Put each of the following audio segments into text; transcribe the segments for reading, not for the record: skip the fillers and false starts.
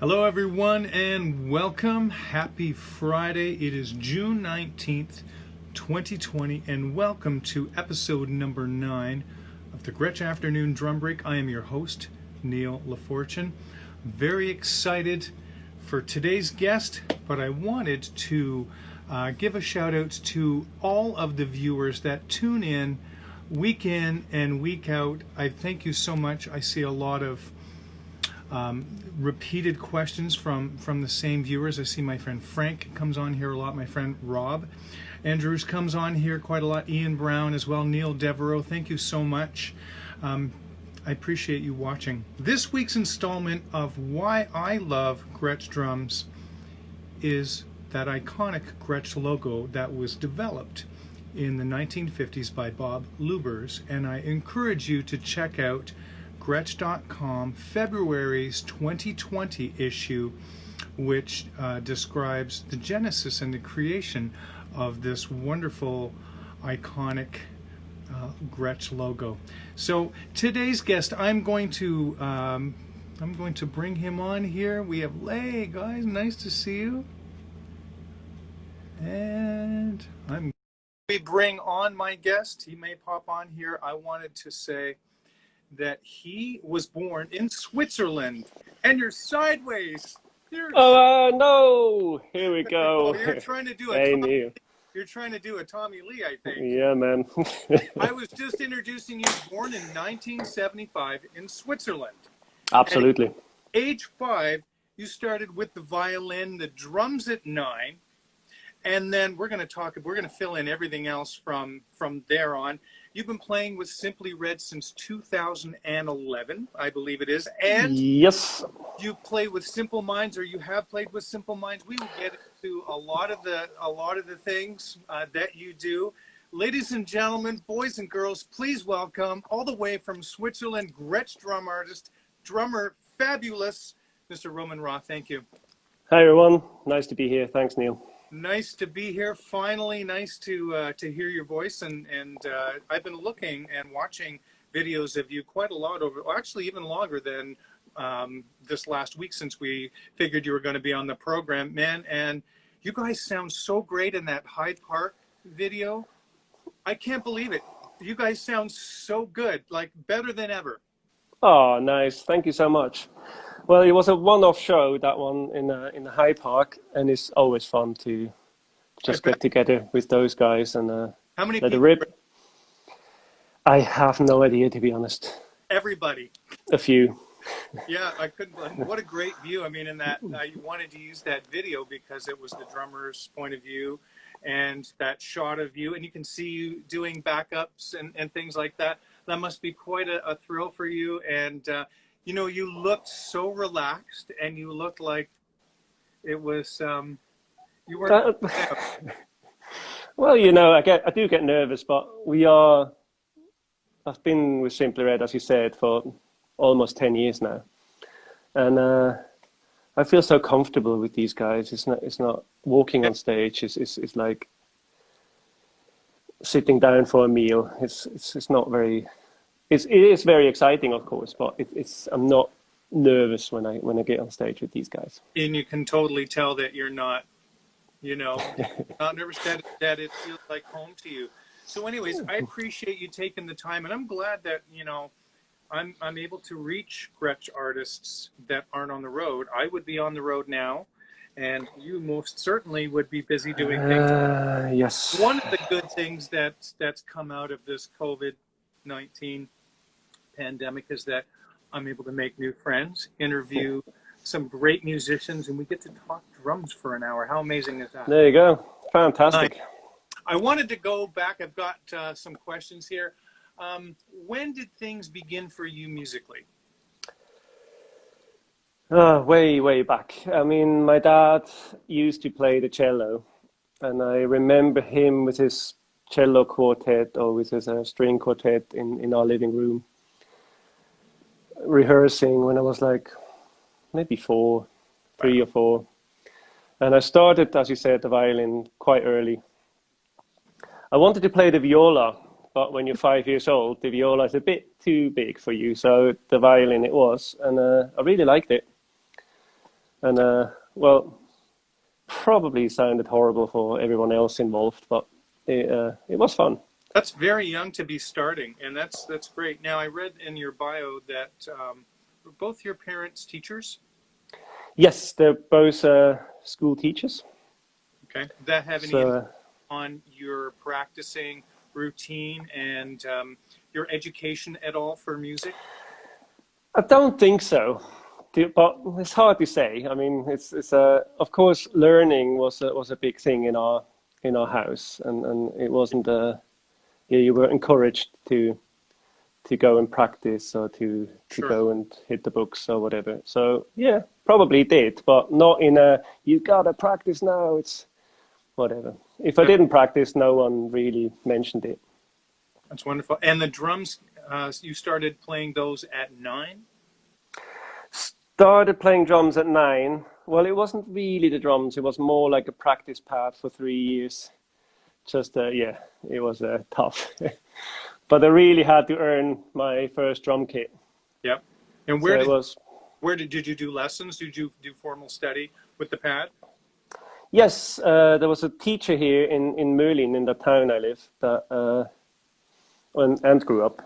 Hello everyone and welcome. Happy Friday. It is June 19th, 2020 and welcome to episode number 9 of the Gretsch Afternoon Drum Break. I am your host, Neil LaFortune. Very excited for today's guest, but I wanted to give a shout out to all of the viewers that tune in and week out. I thank you so much. I see a lot of repeated questions from the same viewers. I see my friend Frank comes on here a lot, my friend Rob Andrews comes on here quite a lot, Ian Brown as well, Neil Devereaux, thank you so much. I appreciate you watching. This week's installment of Why I Love Gretsch Drums is that iconic Gretsch logo that was developed in the 1950s by Bob Lubers, and I encourage you to check out Gretsch.com, February's 2020 issue, which describes the genesis and the creation of this wonderful, iconic Gretsch logo. So today's guest, I'm going to bring him on here. We have Lay, guys. Nice to see you. And we bring on my guest. He may pop on here. I wanted to say that he was born in Switzerland, and you're sideways. No! Here we go. Oh, you're trying to do you're trying to do a Tommy Lee, I think. Yeah, man. I was just introducing you. Born in 1975 in Switzerland. Absolutely. At age 5, you started with the violin, the drums at 9, and then we're going to fill in everything else from there on. You've been playing with Simply Red since 2011, I believe it is. And yes, you play with Simple Minds, or you have played with Simple Minds. We will get into a lot of the things that you do. Ladies and gentlemen, boys and girls, please welcome, all the way from Switzerland, Gretsch drum artist, drummer, fabulous, Mr. Roman Roth. Thank you. Hi everyone, nice to be here. Thanks, Neil. Nice to be here. Finally, nice to hear your voice. And I've been looking and watching videos of you quite a lot actually even longer than this last week, since we figured you were going to be on the program, man. And you guys sound so great in that Hyde Park video. I can't believe it. You guys sound so good, like better than ever. Oh, nice. Thank you so much. Well, it was a one-off show, that one in the Hyde Park, and it's always fun to just get together with those guys and how many let people? it rip. I have no idea, to be honest. Everybody. A few. Yeah, I couldn't. What a great view! I mean, in that you wanted to use that video because it was the drummer's point of view, and that shot of you, and you can see you doing backups and things like that. That must be quite a thrill for you. And you know, you looked so relaxed, and you looked like it was you weren't. Well, you know, I do get nervous, but I've been with Simply Red, as you said, for almost 10 years now, and I feel so comfortable with these guys. It's not walking on stage. It's like sitting down for a meal. It's not very. It is very exciting, of course, but I'm not nervous when I get on stage with these guys. And you can totally tell that you're not, you know, not nervous, that it feels like home to you. So anyways, I appreciate you taking the time, and I'm glad that, you know, I'm able to reach Gretsch artists that aren't on the road. I would be on the road now, and you most certainly would be busy doing things. Yes. One of the good things that's come out of this COVID-19 pandemic is that I'm able to make new friends, interview some great musicians, and we get to talk drums for an hour. How amazing is that? There you go. Fantastic. I wanted to go back. I've got some questions here. When did things begin for you musically? Way back. I mean, my dad used to play the cello, and I remember him with his cello quartet, or with his string quartet in our living room, rehearsing when I was like maybe 3 or 4. And I started, as you said, the violin quite early. I wanted to play the viola, but when you're 5 years old, the viola is a bit too big for you. So the violin it was, and I really liked it. And well, probably sounded horrible for everyone else involved, but it was fun. That's very young to be starting, and that's great. Now, I read in your bio that were both your parents teachers. Yes, they're both school teachers. Okay, did that have any So impact on your practicing routine and your education at all for music? I don't think so, but it's hard to say. I mean, it's of course learning was a big thing in our house, and it wasn't yeah, you were encouraged to go and practice or to Sure. go and hit the books or whatever. So yeah, probably did, but not in a you gotta practice now. It's whatever. If I didn't practice, no one really mentioned it. That's wonderful. And the drums, you started playing those at 9? Started playing drums at 9. Well, it wasn't really the drums. It was more like a practice pad for 3 years. Just yeah, it was tough. But I really had to earn my first drum kit. Yep. And So it was did you do lessons? Did you do formal study with the pad? yes. There was a teacher here in Merlin, in the town I live, that and grew up,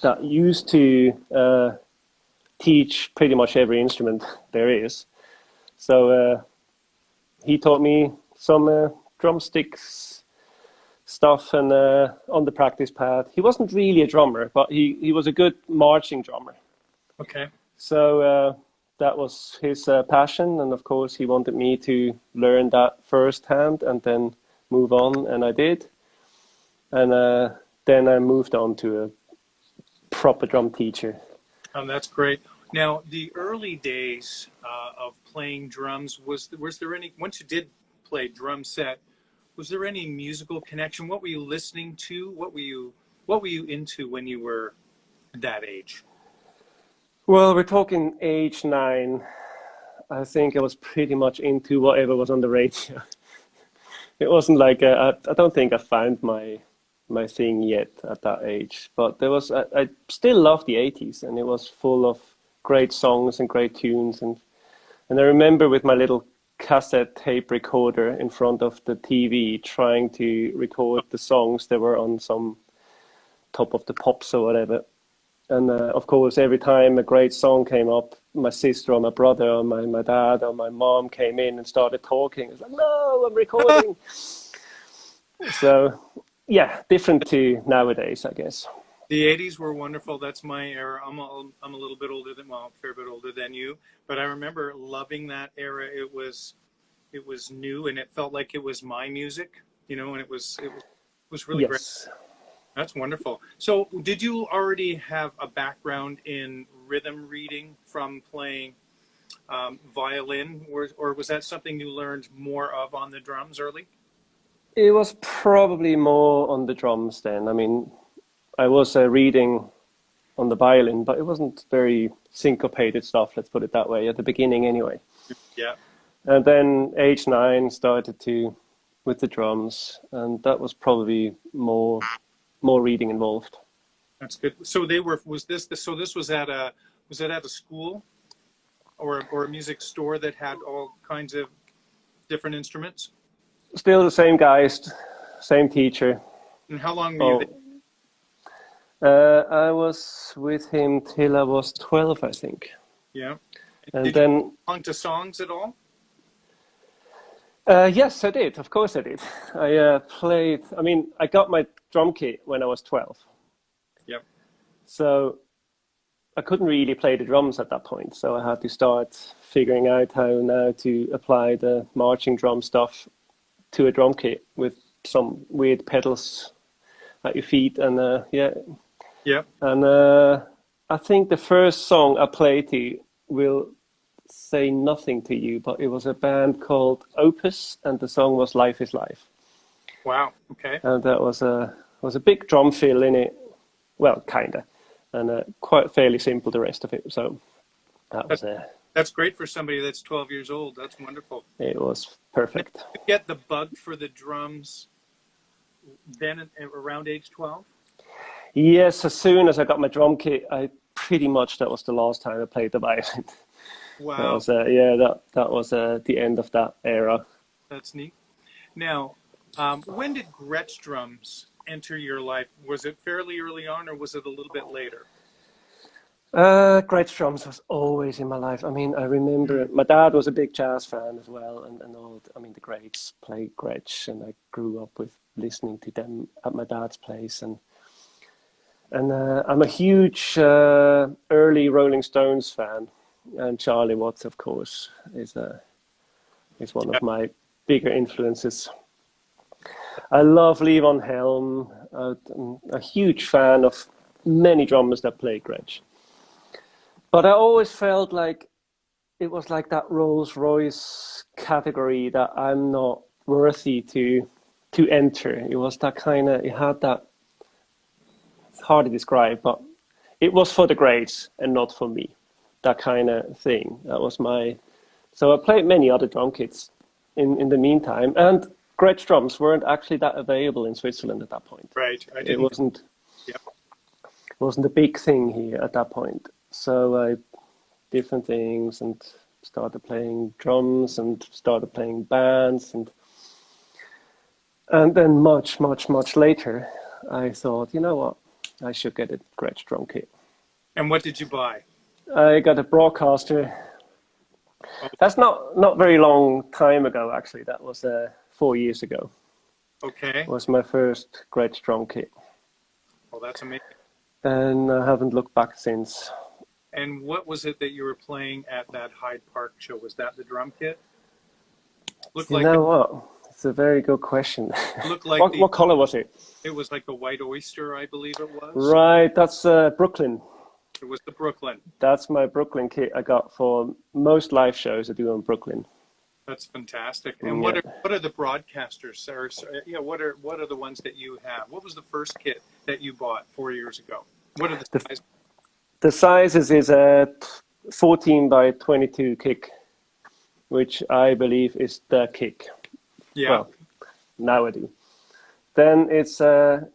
that used to teach pretty much every instrument there is. So he taught me some drumsticks stuff and on the practice pad. He wasn't really a drummer, but he was a good marching drummer. Okay. So that was his passion, and of course he wanted me to learn that firsthand and then move on, and I did. And then I moved on to a proper drum teacher. That's great. Now, the early days of playing drums, was there any, once you did play drum set, was there any musical connection? What were you listening to? What were you into when you were that age? Well, we're talking age 9. I think I was pretty much into whatever was on the radio. It wasn't like I don't think I found my thing yet at that age. But there was I still loved the 80s, and it was full of great songs and great tunes, and I remember with my little cassette tape recorder in front of the TV trying to record the songs that were on some Top of the Pops or whatever. And of course, every time a great song came up, my sister or my brother or my dad or my mom came in and started talking. It's like, no, I'm recording. So, yeah, different to nowadays, I guess. The 80s were wonderful. That's my era. I'm a little bit older than, well, a fair bit older than you, but I remember loving that era. It was new, and it felt like it was my music, you know, and it was really great. Yes. That's wonderful. So, did you already have a background in rhythm reading from playing violin, or was that something you learned more of on the drums early? It was probably more on the drums then. I mean, I was reading on the violin, but it wasn't very syncopated stuff, let's put it that way, at the beginning anyway. Yeah. And then age 9 started to with the drums, and that was probably more reading involved. That's good. So they were. So this was at a. Was it at a school, or a music store that had all kinds of different instruments? Still the same guys, same teacher. And how long were you Oh, there? I was with him till I was 12, I think. Yeah. And Did you then, belong to songs at all? yes, I did. Of course I did. I played, I mean, I got my drum kit when I was 12. Yep. So I couldn't really play the drums at that point. So I had to start figuring out how now to apply the marching drum stuff to a drum kit with some weird pedals at your feet. And yeah, Yep. and I think the first song I played to will say nothing to you, but it was a band called Opus, and the song was "Life Is Life," Wow. Okay. and that was a big drum fill in it. Well, kinda, and quite fairly simple the rest of it. So that That, was that's great for somebody that's 12 years old. That's wonderful. it was Now, perfect. did you get the bug for the drums then around age 12? Yes, as soon as I got my drum kit, I pretty much that was the last time I played the violin. That Wow, was that was the end of that era. that's neat. Now, when did Gretsch drums enter your life? Was it fairly early on, or was it a little bit later? Gretsch drums was always in my life. I mean, I remember Hmm. my dad was a big jazz fan as well, and all. I mean, the greats played Gretsch, and I grew up with listening to them at my dad's place, and I'm a huge early Rolling Stones fan, and Charlie Watts, of course, is one Yeah. of my bigger influences. I love Levon Helm. I'm a huge fan of many drummers that play Gretsch. But I always felt like it was like that Rolls Royce category that I'm not worthy to enter. It was that kind of, it had that, it's hard to describe, but it was for the grades and not for me. That kind of thing. That was my, so I played many other drum kits in the meantime. And Gretsch drums weren't actually that available in Switzerland at that point. Right. I It didn't. Yeah. wasn't a big thing here at that point. So I different things and started playing drums and started playing bands and then much later I thought, you know what, I should get a Gretsch drum kit. And what did you buy? I got a broadcaster. Oh, That's not very long time ago actually. That was 4 years ago. okay. Was my first Gretsch drum kit, Well, that's amazing. and I haven't looked back since. And what was it that you were playing at that Hyde Park show? Was that the drum kit? Looked You like know what? It's a very good question. looked like what the what color was it? it was like the White Oyster, I believe it was. Right, that's Brooklyn. It was the Brooklyn. That's my Brooklyn kit I got for most live shows I do in Brooklyn. That's fantastic. And Yeah. what are the broadcasters? Or, yeah, what are the ones that you have? What was the first kit that you bought 4 years ago? What are the The, sizes? the sizes is a 14 by 22 kick, which I believe is the kick. Yeah. Well, now I do. Then it's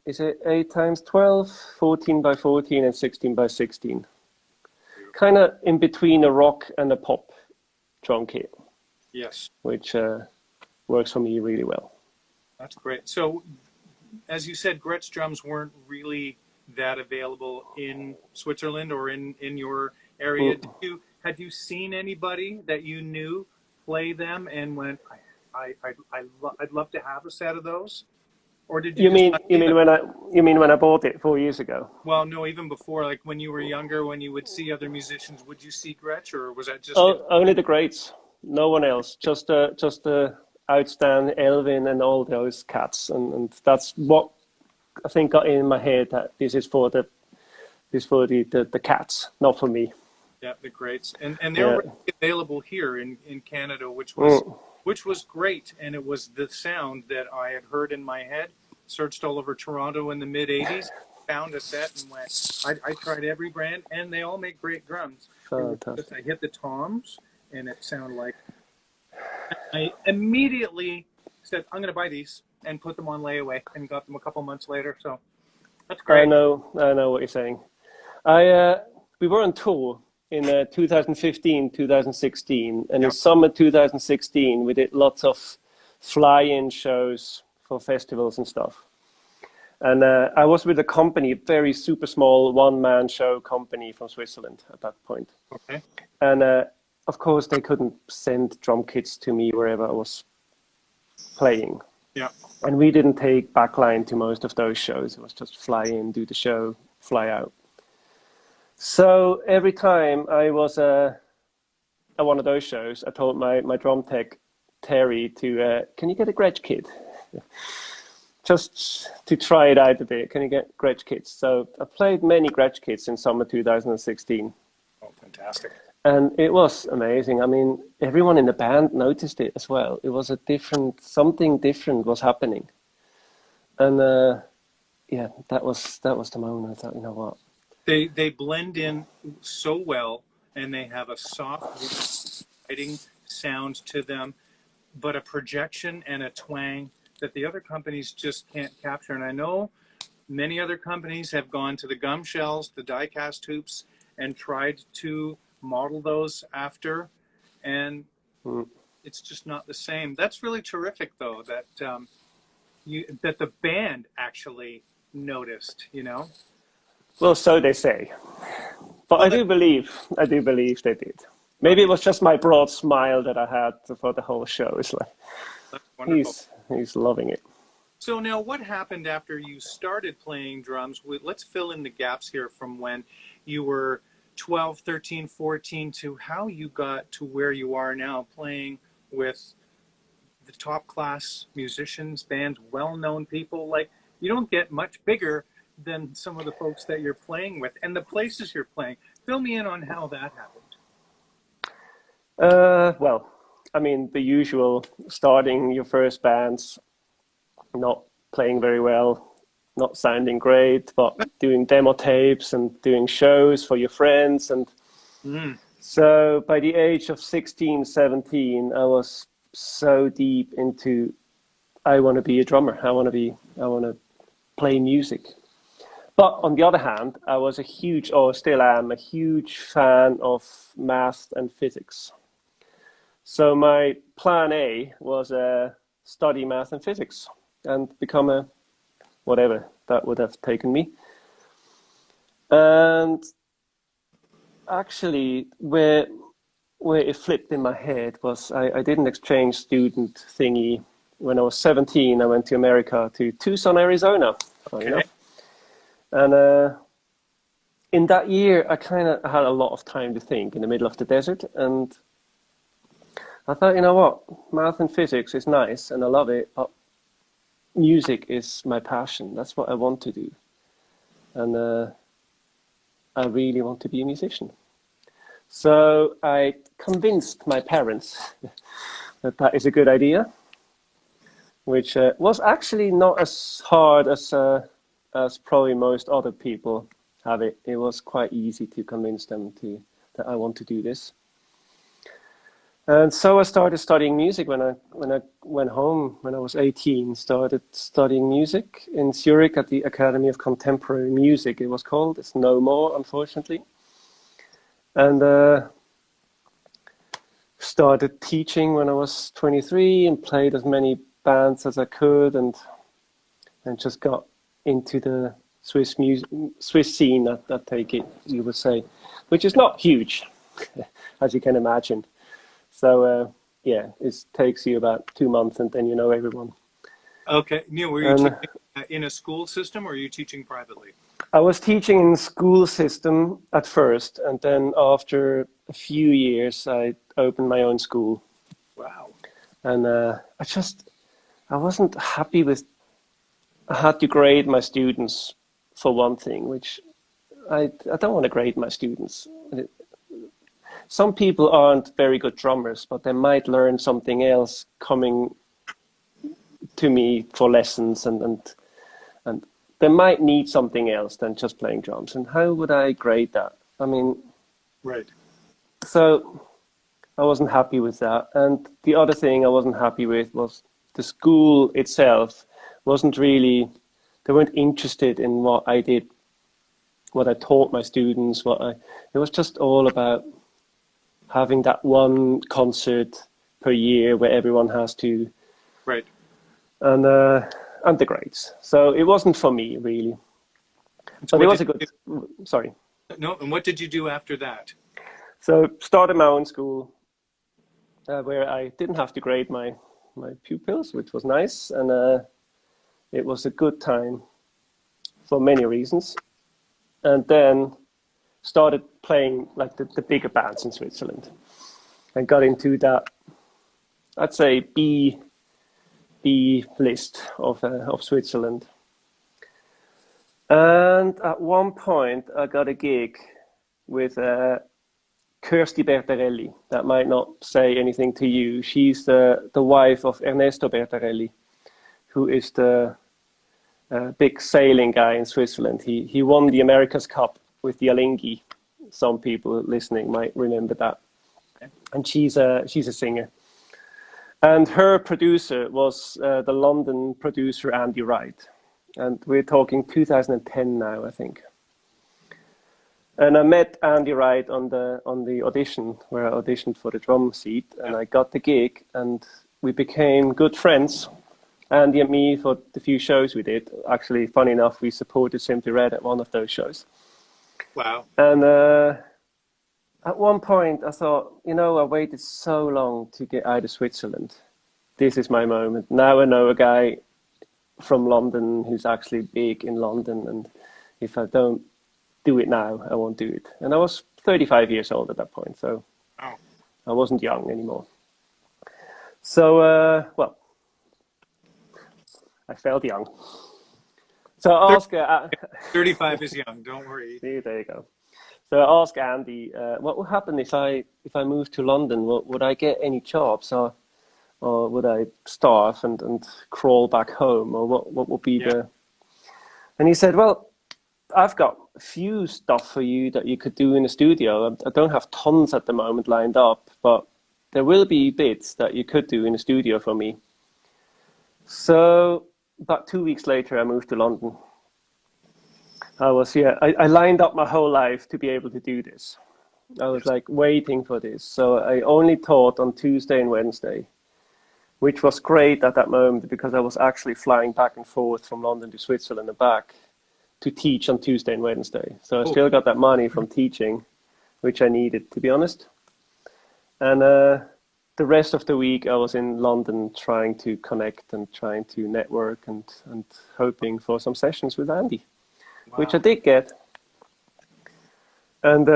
is it 8 times 12, 14 by 14, and 16 by 16. Kind of in between a rock and a pop drum kit, Yes. which works for me really well. That's great. So, as you said, Gretsch drums weren't really that available in Switzerland or in your area. Mm. Had you seen anybody that you knew play them and went, I'd love to have a set of those? Or did you You just mean not you see them? mean when I bought it 4 years ago? Well, no, even before, like when you were younger, when you would see other musicians, would you see Gretsch, or was that just Oh, only the greats, no one else. Just the outstanding Elvin and all those cats, and that's what I think got in my head that this is for the cats, not for me. yeah, the greats, and they're Yeah. already available here in Canada, Mm. which was great, and it was the sound that I had heard in my head. Searched all over Toronto in the mid '80s, found a set, and went. I tried every brand, and they all make great drums. It was just Fantastic. I hit the toms, and it sounded like I immediately said, "I'm going to buy these," and put them on layaway, and got them a couple months later. So that's great. I know what you're saying. We were on tour in 2015, 2016, and in Yeah. summer 2016, we did lots of fly-in shows for festivals and stuff. And I was with a company, a very super small one-man show company from Switzerland at that point. Okay. And of course, they couldn't send drum kits to me wherever I was playing. Yeah. And we didn't take backline to most of those shows. It was just fly in, do the show, fly out. So every time I was at one of those shows, I told my drum tech, Terry, to, can you get a Gretsch kit? Just to try it out a bit. Can you get Gretsch kits? So I played many Gretsch kits in summer 2016. Oh, fantastic. And it was amazing. I mean, everyone in the band noticed it as well. It was something different was happening. And yeah, that was the moment. I thought, you know what? They blend in so well, and they have a soft, writing sound to them, but a projection and a twang that the other companies just can't capture. And I know many other companies have gone to the gum shells, the die-cast hoops, and tried to model those after and Mm. it's just not the same. That's really terrific, though, that that the band actually noticed. Well, so they say. But Well, I do believe they did. well, Maybe it was just my broad smile that I had for the whole show. It's like that's wonderful. he's loving it. So now, what happened after you started playing drums? Let's fill in the gaps here from when you were 12, 13, 14 to how you got to where you are now, playing with the top class musicians, bands, well-known people. Like, you don't get much bigger than some of the folks that you're playing with and the places you're playing. Fill me in on how that happened. Well, I mean, the usual starting your first bands, not playing very well, not sounding great, but doing demo tapes and doing shows for your friends. And Mm, so by the age of 16, 17, I was so deep into, I want to be a drummer. I want to play music. But on the other hand, I was a huge, or still am, a huge fan of math and physics. So my plan A was study math and physics and become a whatever that would have taken me. And actually, where it flipped in my head was I did an exchange student thingy when I was 17. I went to America, to Tucson, Arizona, funny okay. enough. And in that year, I kind of had a lot of time to think in the middle of the desert. And I thought, you know what, math and physics is nice and I love it, but music is my passion. That's what I want to do. And I really want to be a musician. So I convinced my parents that that is a good idea, which was actually not as hard as probably most other people have it. It was quite easy to convince them that I want to do this. And so I started studying music when I went home when I was 18. Started studying music in Zurich at the Academy of Contemporary Music. It was called. It's no more, unfortunately. And started teaching when I was 23 and played as many bands as I could, and just got into the Swiss scene. I take it you would say, which is not huge, as you can imagine. So yeah, it takes you about 2 months, and then you know everyone. Okay. Neil, were you And teaching in a school system or are you teaching privately? I was teaching in the school system at first, and then after a few years, I opened my own school. Wow. And I wasn't happy with. I had to grade my students for one thing, which I don't want to grade my students. Some people aren't very good drummers, but they might learn something else coming to me for lessons, and they might need something else than just playing drums. And how would I grade that? I mean, Right. so I wasn't happy with that. And the other thing I wasn't happy with was the school itself wasn't really, they weren't interested in what I did, what I taught my students, it was just all about having that one concert per year where everyone has to, Right. and the grades. So it wasn't for me really, So but it what was did a good, you sorry. do? No, and what did you do after that? So started my own school where I didn't have to grade my pupils, which was nice. And it was a good time for many reasons. And then started playing like the bigger bands in Switzerland and got into that, I'd say, B list of Switzerland. And at one point, I got a gig with Kirsty Bertarelli. That might not say anything to you. She's the wife of Ernesto Bertarelli, who is the big sailing guy in Switzerland. He won the America's Cup with the Alinghi. Some people listening might remember that. And she's a singer. And her producer was the London producer Andy Wright. And we're talking 2010 now, I think. And I met Andy Wright on the audition, where I auditioned for the drum seat, and I got the gig, and we became good friends. Andy and me, for the few shows we did. Actually, funny enough, we supported Simply Red at one of those shows. Wow. And at one point, I thought, I waited so long to get out of Switzerland. This is my moment. Now I know a guy from London who's actually big in London, and if I don't do it now, I won't do it. And I was 35 years old at that point, so Oh. I wasn't young anymore. So, I felt young. So I asked... 35 is young, don't worry. See, there you go. So I asked Andy, what would happen if I moved to London? Would I get any jobs, or would I starve and crawl back home, or what would be the... And he said, well, I've got a few stuff for you that you could do in the studio. I don't have tons at the moment lined up, but there will be bits that you could do in the studio for me. So about 2 weeks later, I moved to London. I lined up my whole life to be able to do this. I was like waiting for this. So I only taught on Tuesday and Wednesday, which was great at that moment because I was actually flying back and forth from London to Switzerland and back to teach on Tuesday and Wednesday. So I still got that money from teaching, which I needed, to be honest. And the rest of the week I was in London trying to connect and trying to network and hoping for some sessions with Andy. Wow. Which I did get. And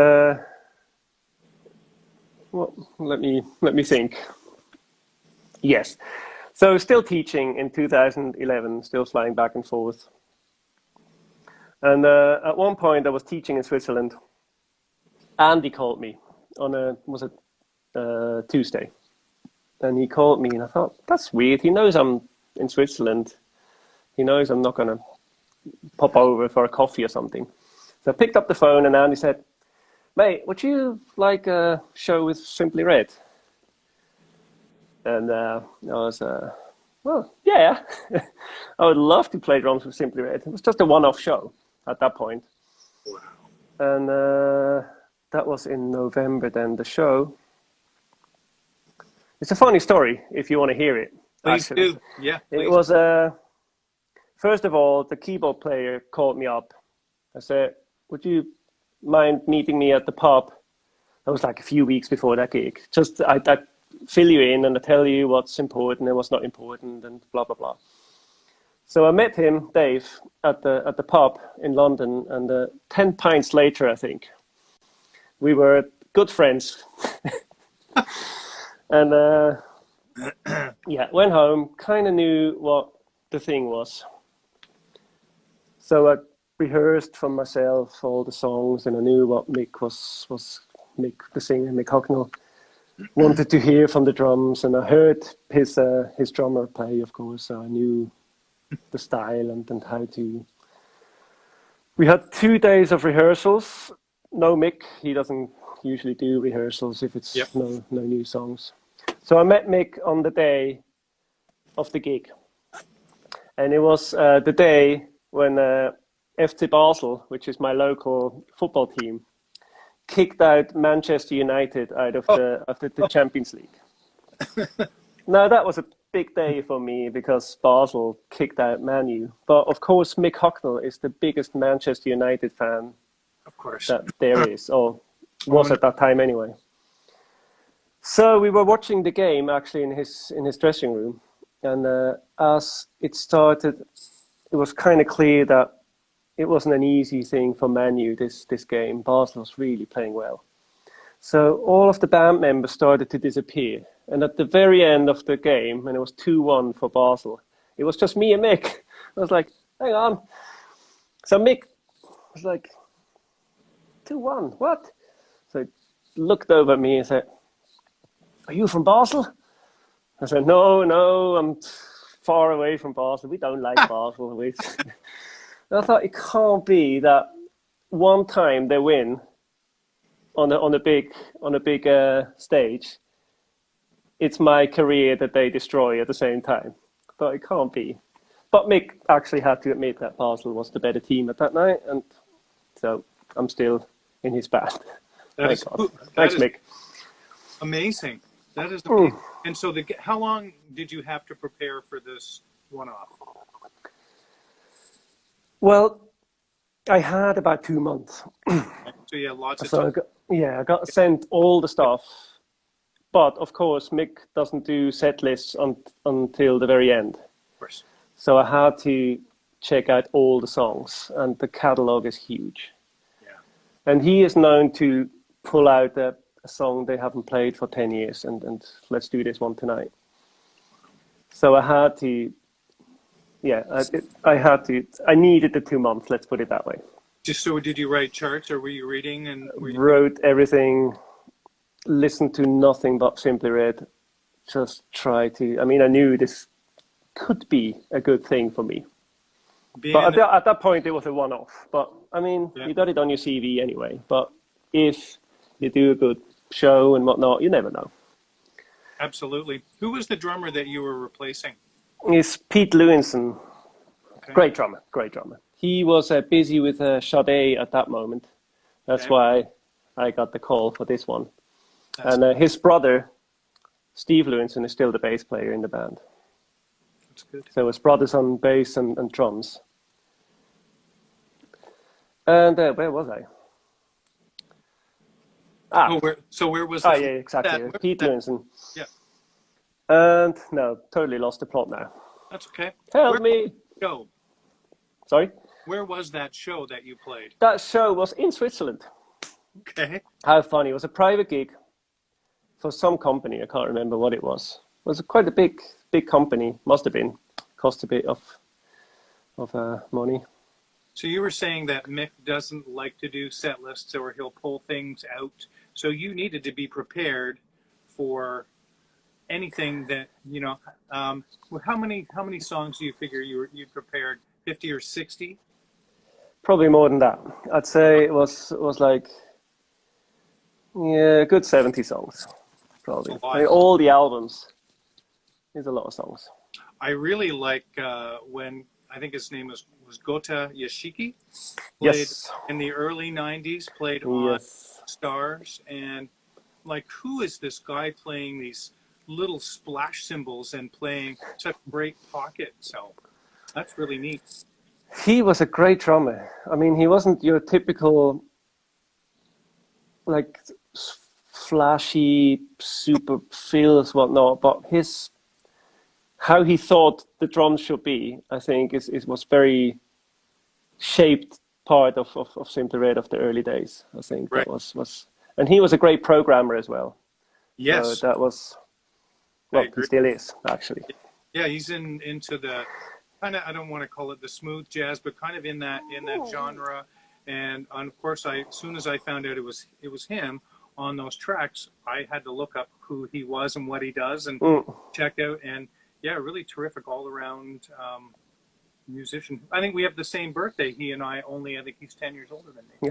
let me think. Yes. So still teaching in 2011, still flying back and forth. And at one point I was teaching in Switzerland. Andy called me on Tuesday. And he called me and I thought, that's weird. He knows I'm in Switzerland. He knows I'm not going to pop over for a coffee or something. So I picked up the phone and Andy said, mate, would you like a show with Simply Red? And I was, well, yeah. I would love to play drums with Simply Red. It was just a one-off show at that point. Wow. And that was in November then, the show. It's a funny story if you want to hear it. Please do. Yeah, please. It was... First of all, the keyboard player called me up. I said, would you mind meeting me at the pub? That was like a few weeks before that gig. Just I fill you in and I tell you what's important and what's not important and blah, blah, blah. So I met him, Dave, at the pub in London, and 10 pints later, I think, we were good friends. And went home, kind of knew what the thing was. So I rehearsed for myself all the songs, and I knew what Mick was Mick, the singer, Mick Hucknall, wanted to hear from the drums, and I heard his drummer play, of course, so I knew the style and how to... We had 2 days of rehearsals. No Mick, he doesn't usually do rehearsals if it's no new songs. So I met Mick on the day of the gig, and it was the day when FC Basel, which is my local football team, kicked out Manchester United out of the Champions League. Now that was a big day for me because Basel kicked out Man U. But of course, Mick Hucknall is the biggest Manchester United fan, of course, that there is, or was at that time anyway. So we were watching the game actually in his dressing room, and as it started, it was kind of clear that it wasn't an easy thing for Man U, this game. Basel was really playing well. So all of the band members started to disappear. And at the very end of the game, when it was 2-1 for Basel, it was just me and Mick. I was like, hang on. So Mick was like, 2-1, what? So he looked over at me and said, are you from Basel? I said, no, I'm far away from Basel. We don't like Basel. And I thought, it can't be that one time they win on a big stage, it's my career that they destroy at the same time. I thought, it can't be. But Mick actually had to admit that Basel was the better team at that night, and so I'm still in his band. That Thank is God. that Thanks, is Mick. amazing. That is Mm. amazing. And so, how long did you have to prepare for this one-off? Well, I had about 2 months. So you had lots of time. So I got sent all the stuff. But of course, Mick doesn't do set lists until the very end. Of course. So I had to check out all the songs, and the catalog is huge. Yeah. And he is known to pull out a song they haven't played for 10 years and let's do this one tonight. So I had to, I needed the 2 months, let's put it that way. Just so, did you write charts, or were you reading and were you... Wrote everything, listened to nothing but Simply Red, just try to, I mean, I knew this could be a good thing for me. But at that point, it was a one-off. But, I mean, you got it on your CV anyway. But if you do a good show and whatnot, you never know. Absolutely. Who was the drummer that you were replacing? It's Pete Lewinson. Okay. Great drummer. He was busy with Sade at that moment. That's why I got the call for this one. And his brother, Steve Lewinson, is still the bass player in the band. That's good. So his brother's on bass and drums. And where was I? Where was that? Oh, yeah, exactly. Pete Lewinson. Yeah. And no, totally lost the plot now. That's okay. Help me. Show. Sorry? Where was that show that you played? That show was in Switzerland. Okay. How funny. It was a private gig for some company. I can't remember what it was. It was quite a big company. Must have been. Cost a bit of money. So you were saying that Mick doesn't like to do set lists, or he'll pull things out. So you needed to be prepared for anything that, how many songs do you figure you prepared? 50 or 60? Probably more than that. I'd say it was like, a good 70 songs, probably. I mean, all the albums. There's a lot of songs. I really like when, I think his name was Gota Yashiki, played in the early 90s, played on Stars, and like, who is this guy playing these little splash cymbals and playing such great pocket? So that's really neat. He was a great drummer. I mean, he wasn't your typical, like, flashy, super fills, whatnot, but how he thought the drums should be, I think, was very shaped part of Simply Red of the early days. I think that was, and he was a great programmer as well. Yes. So that was, well, he still is, actually. Yeah, he's into the kind of, I don't want to call it the smooth jazz, but kind of in that genre. And of course, as soon as I found out it was him on those tracks, I had to look up who he was and what he does and check out. And yeah, really terrific all around musician. I think we have the same birthday, he and I, only I think he's 10 years older than me.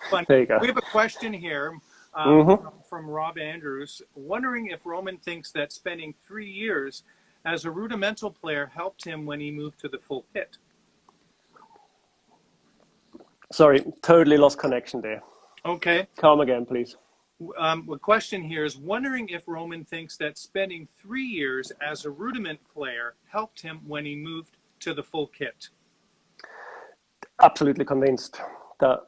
But there you go. We have a question here from Rob Andrews, wondering if Roman thinks that spending 3 years as a rudimental player helped him when he moved to the full kit. Sorry, totally lost connection there. Okay. Come again, please. The question here is wondering if Roman thinks that spending 3 years as a rudiment player helped him when he moved to the full kit. Absolutely convinced that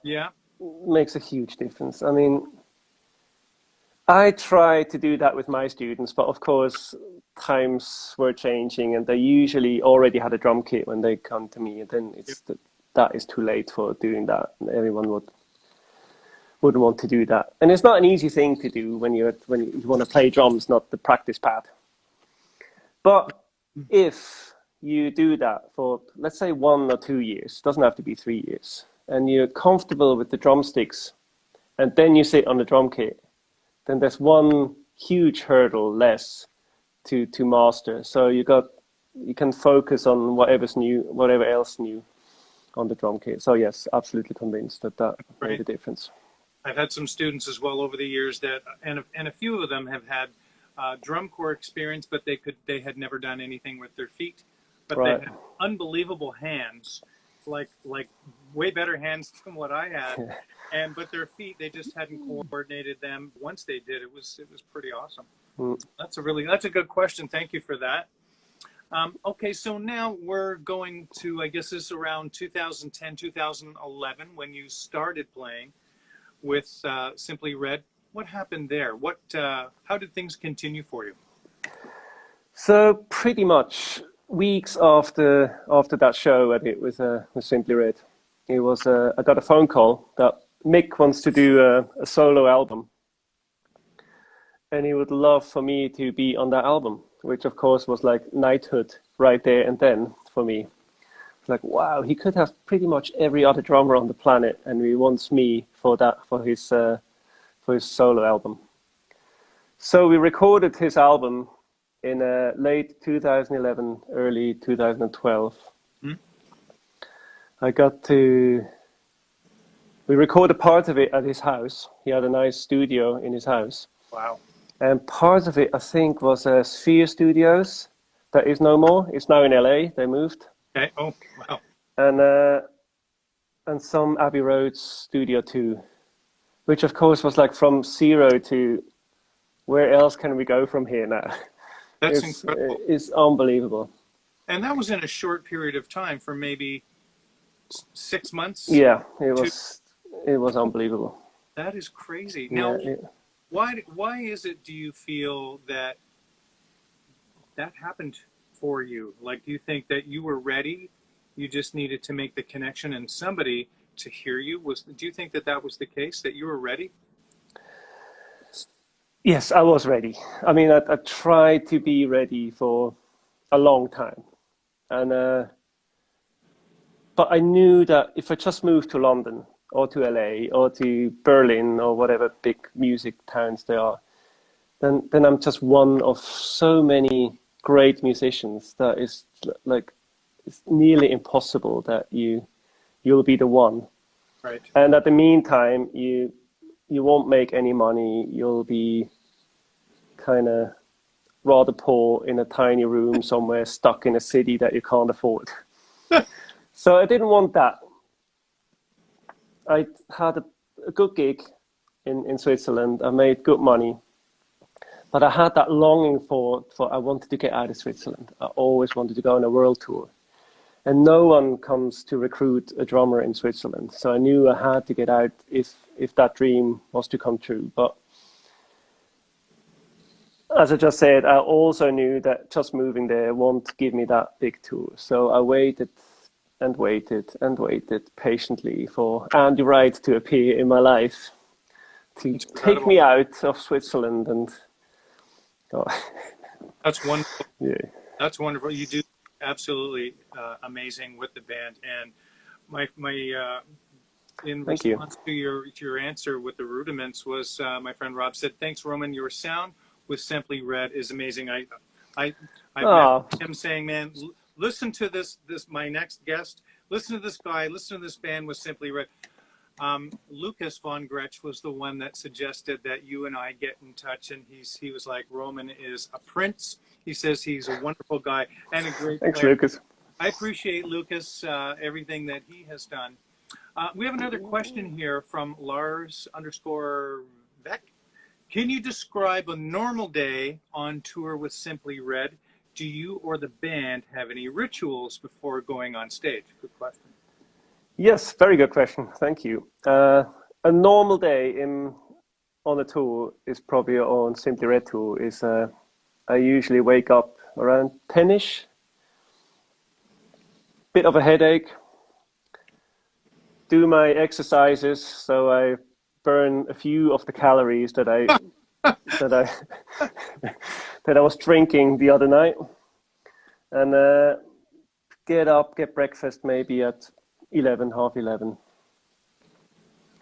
makes a huge difference. I mean, I try to do that with my students, but of course times were changing and they usually already had a drum kit when they come to me, and then that is too late for doing that. Everyone wouldn't want to do that. And it's not an easy thing to do when you want to play drums, not the practice pad. But if you do that for, let's say, 1 or 2 years, doesn't have to be 3 years, and you're comfortable with the drumsticks, and then you sit on the drum kit, then there's one huge hurdle less to master. So you can focus on whatever else new on the drum kit. So yes, absolutely convinced that made a difference. I've had some students as well over the years that, and a few of them have had drum corps experience, but they had never done anything with their feet, but they had unbelievable hands, like way better hands than what I had, but their feet, they just hadn't coordinated them. Once they did, it was pretty awesome. Mm. That's a good question. Thank you for that. Okay, so now we're going to, I guess this is around 2010, 2011 when you started playing with Simply Red. What happened there? How did things continue for you? So pretty much weeks after that show I did with Simply Red, it was I got a phone call that Mick wants to do a solo album, and he would love for me to be on that album, which of course was like knighthood right there and then for me. It's like, wow, he could have pretty much every other drummer on the planet, and he wants me for his solo album. So we recorded his album in late 2011, early 2012. Hmm? We recorded part of it at his house. He had a nice studio in his house. Wow. And part of it, I think, was Sphere Studios. That is no more. It's now in LA. They moved. Okay. Oh, wow. And some Abbey Road Studio 2, which of course was like from zero to where else can we go from here now? That's incredible. It's unbelievable. And that was in a short period of time, for maybe 6 months? Yeah, it was unbelievable. That is crazy. Yeah, Now, why is it, do you feel that happened for you? Like, do you think that you were ready? You just needed to make the connection and somebody to hear you? Do you think that was the case, that you were ready? Yes, I was ready. I mean, I tried to be ready for a long time. But I knew that if I just moved to London or to LA or to Berlin or whatever big music towns there are, then I'm just one of so many great musicians that is like, it's nearly impossible that you'll be the one. Right. And at the meantime, you won't make any money. You'll be kind of rather poor in a tiny room somewhere, stuck in a city that you can't afford. So I didn't want that. I had a good gig in Switzerland. I made good money. But I had that longing for I wanted to get out of Switzerland. I always wanted to go on a world tour. And no one comes to recruit a drummer in Switzerland. So I knew I had to get out if that dream was to come true. But as I just said, I also knew that just moving there won't give me that big tour. So I waited and waited and waited patiently for Andy Wright to appear in my life to take me out of Switzerland. And that's wonderful. Yeah, that's wonderful. You do absolutely amazing with the band. And my in Thank response you. to your answer with the rudiments was my friend Rob said, "Thanks, Roman. Your sound with Simply Red is amazing." I met him saying, "Man, listen to this my next guest. Listen to this guy. Listen to this band with Simply Red." Lucas von Gretsch was the one that suggested that you and I get in touch, and he was like, "Roman is a prince." He says he's a wonderful guy and a great Thanks, player. Lucas. I appreciate Lucas, everything that he has done. We have another question here from Lars_Beck. Can you describe a normal day on tour with Simply Red? Do you or the band have any rituals before going on stage? Good question. Yes, very good question. Thank you. A normal day on a tour is probably on Simply Red tour is I usually wake up around 10ish. Bit of a headache. Do my exercises so I burn a few of the calories that I that I was drinking the other night, and get up, get breakfast maybe at 11, half 11.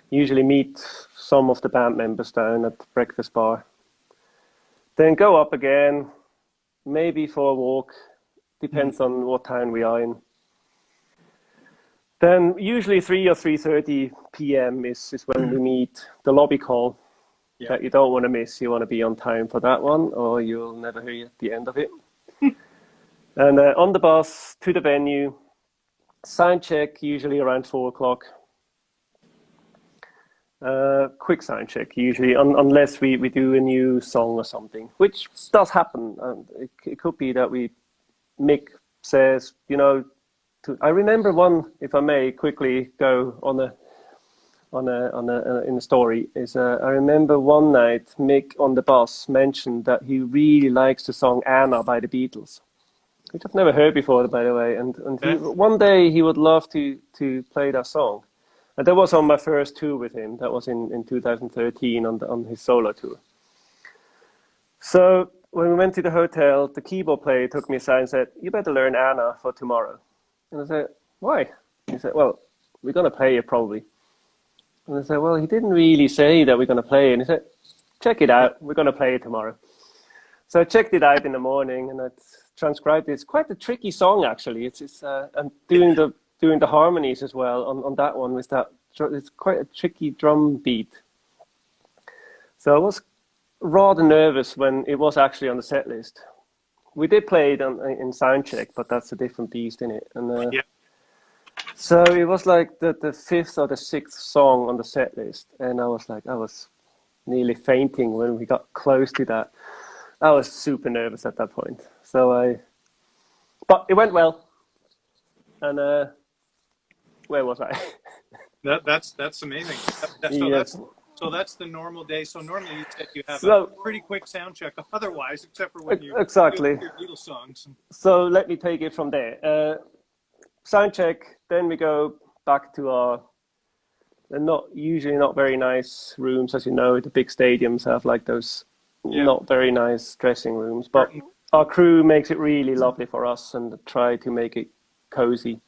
Usually meet some of the band members down at the breakfast bar. Then go up again, maybe for a walk, depends on what town we are in. Then usually 3 or 3:30 p.m. is when we meet the lobby call that you don't want to miss. You want to be on time for that one, or you'll never hear the end of it. And on the bus to the venue, Soundcheck usually around 4 o'clock. Quick soundcheck usually, unless we do a new song or something, which does happen. It could be that Mick says, I remember one, if I may quickly go in the story, is I remember one night Mick on the bus mentioned that he really likes the song Anna by the Beatles, which I've never heard before, by the way. And one day he would love to play that song. And that was on my first tour with him. That was in 2013 on his solo tour. So when we went to the hotel, the keyboard player took me aside and said, "You better learn Anna for tomorrow." And I said, "Why?" He said, "Well, we're going to play it probably." And I said, "Well, he didn't really say that we're going to play it." And he said, "Check it out. We're going to play it tomorrow." So I checked it out in the morning and I transcribed it. It's quite a tricky song, actually. I'm doing the harmonies as well on that one with that. It's quite a tricky drum beat. So I was rather nervous when it was actually on the set list. We did play it in Soundcheck, but that's a different beast in it. And so it was like the fifth or the sixth song on the set list, and I was nearly fainting when we got close to that. I was super nervous at that point. But it went well. And where was I? That's amazing. Yes. So that's the normal day. So normally you said you have So, a pretty quick sound check otherwise, except for when you exactly. do your Beatles songs. So let me take it from there. Sound check, then we go back to our usually not very nice rooms. As you know, the big stadiums have like those not very nice dressing rooms, but our crew makes it really lovely for us and try to make it cozy.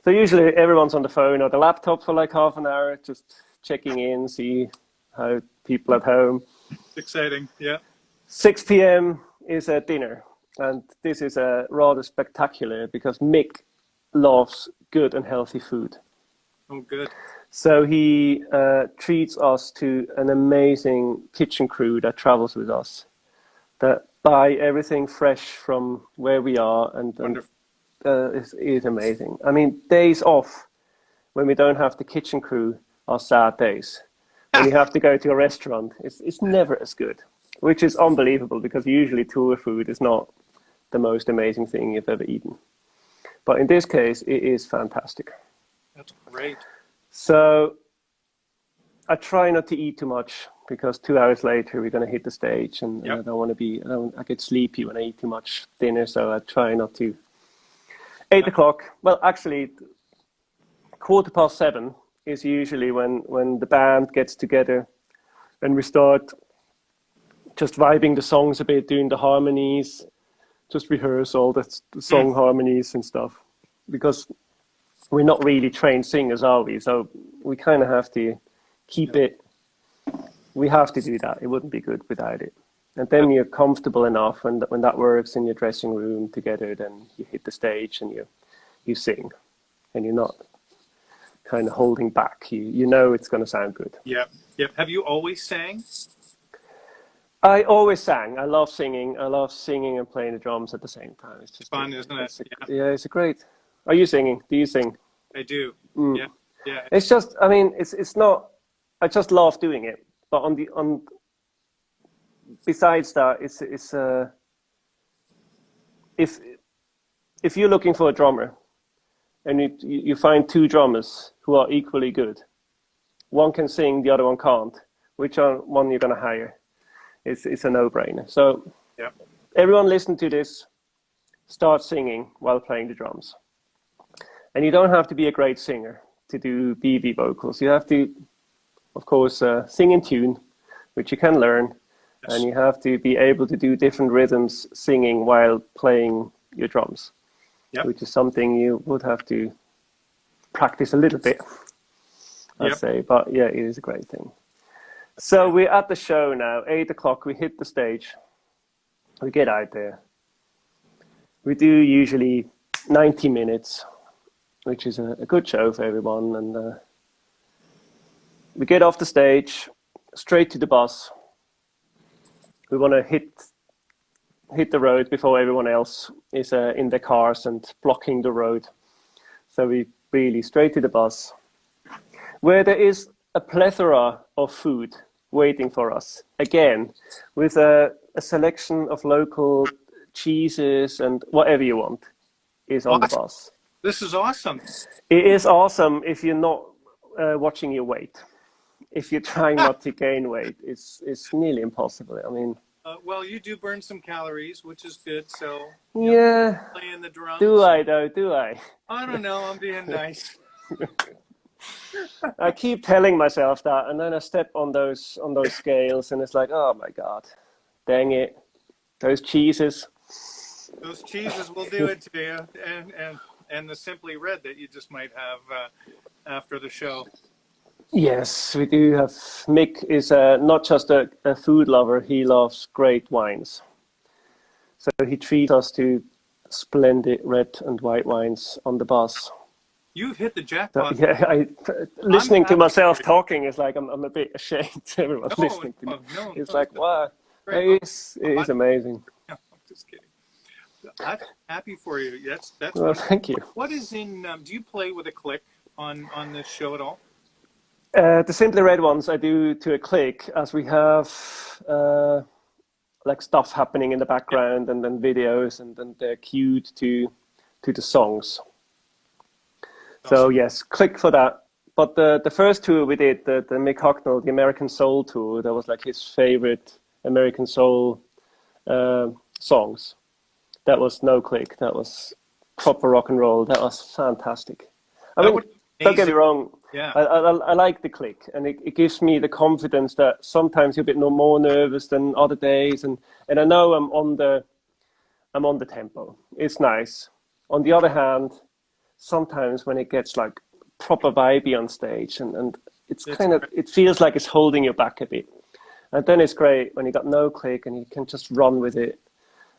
So usually everyone's on the phone or the laptop for like half an hour, just checking in, see how people at home. It's exciting, yeah. 6 p.m. is a dinner, and this is rather spectacular because Mick loves good and healthy food. Oh, good. So he treats us to an amazing kitchen crew that travels with us, that buy everything fresh from where we are, and is amazing. I mean, days off when we don't have the kitchen crew are sad days. When you have to go to a restaurant, it's never as good, which is unbelievable because usually tour food is not the most amazing thing you've ever eaten. But in this case, it is fantastic. That's great. So I try not to eat too much because 2 hours later we're going to hit the stage, and I don't want to be. I get sleepy when I eat too much dinner, so I try not to. 8 o'clock. Well, actually, 7:15 is usually when the band gets together, and we start just vibing the songs a bit, doing the harmonies, just rehearse all the song harmonies and stuff, because we're not really trained singers, are we? So we kind of have to keep it. We have to do that. It wouldn't be good without it. And then you're comfortable enough, and when that works in your dressing room together, then you hit the stage and you sing, and you're not kind of holding back. You know it's going to sound good. Yep. Have you always sang? I always sang. I love singing. I love singing and playing the drums at the same time. It's just Fun, isn't it? It's a great. Are you singing? Do you sing? I do. Yeah. It's just. I mean, it's not. I just love doing it. But besides that, it's if you're looking for a drummer, and you find two drummers who are equally good, one can sing, the other one can't. Which one you're going to hire? It's a no-brainer. So everyone listen to this, start singing while playing the drums. And you don't have to be a great singer to do BB vocals. You have to, of course, sing in tune, which you can learn. Yes. And you have to be able to do different rhythms singing while playing your drums, which is something you would have to practice a little bit, I'd say. But yeah, it is a great thing. So we're at the show now, 8 o'clock, we hit the stage. We get out there. We do usually 90 minutes, which is a good show for everyone. And we get off the stage, straight to the bus. We want to hit the road before everyone else is in their cars and blocking the road. So we really straight to the bus, where there is a plethora of food waiting for us. Again, with a selection of local cheeses and whatever you want is on the Awesome. bus. This is awesome. It is awesome if you're not watching your weight. If you're trying not to gain weight, it's nearly impossible. I mean, Well, you do burn some calories, which is good. So, yeah, playing the do drums. I though? Do I? I don't know. I'm being nice. I keep telling myself that, and then I step on those scales, and it's like, oh my God, dang it, those cheeses. Those cheeses will do it to you, and the Simply Red that you just might have after the show. Yes, we do have. Mick is not just a food lover; he loves great wines. So he treats us to splendid red and white wines on the bus. You've hit the So, jackpot. yeah, I'm listening to happy myself for you. talking is like I'm a bit ashamed. Everyone No, listening to me, no, it's no. like, wow, Great. it is amazing. No, I'm just kidding. I'm happy for you. That's Well, wonderful. thank you. What is in? Do you play with a click on this show at all? The Simply Red ones I do to a click, as we have like stuff happening in the Yeah. background, and then videos, and then they're cued to the songs. So Awesome. yes, click for that. But the first tour we did, the Mick Hucknall, the American Soul tour, that was like his favorite American Soul songs. That was no click. That was proper rock and roll. That was fantastic. I That mean, would be don't get me amazing. wrong. Yeah. I like the click, and it gives me the confidence that sometimes you're a bit more nervous than other days, and I know I'm on the tempo. It's nice. On the other hand, sometimes when it gets like proper vibey on stage, and it's It's kind of, it feels like it's holding you back a bit, and then it's great when you got no click and you can just run with it.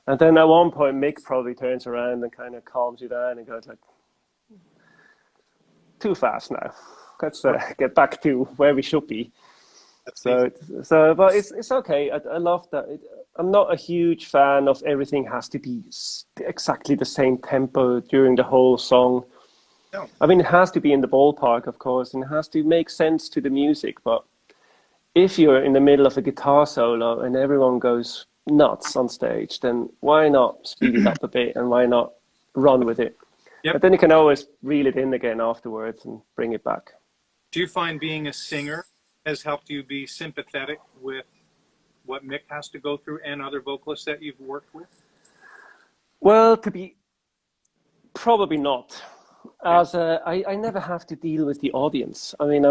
And then at one point, Mick probably turns around and kind of calms you down and goes like, too fast now. Let's get back to where we should be. that's So, but it's okay. I love that. I'm not a huge fan of everything has to be exactly the same tempo during the whole song. no. I mean, it has to be in the ballpark, of course, and it has to make sense to the music. But if you're in the middle of a guitar solo and everyone goes nuts on stage, then why not speed it up a bit, and why not run with it? Yep. But then you can always reel it in again afterwards and bring it back. Do you find being a singer has helped you be sympathetic with what Mick has to go through and other vocalists that you've worked with? Well, probably not. Okay. As I never have to deal with the audience. I mean,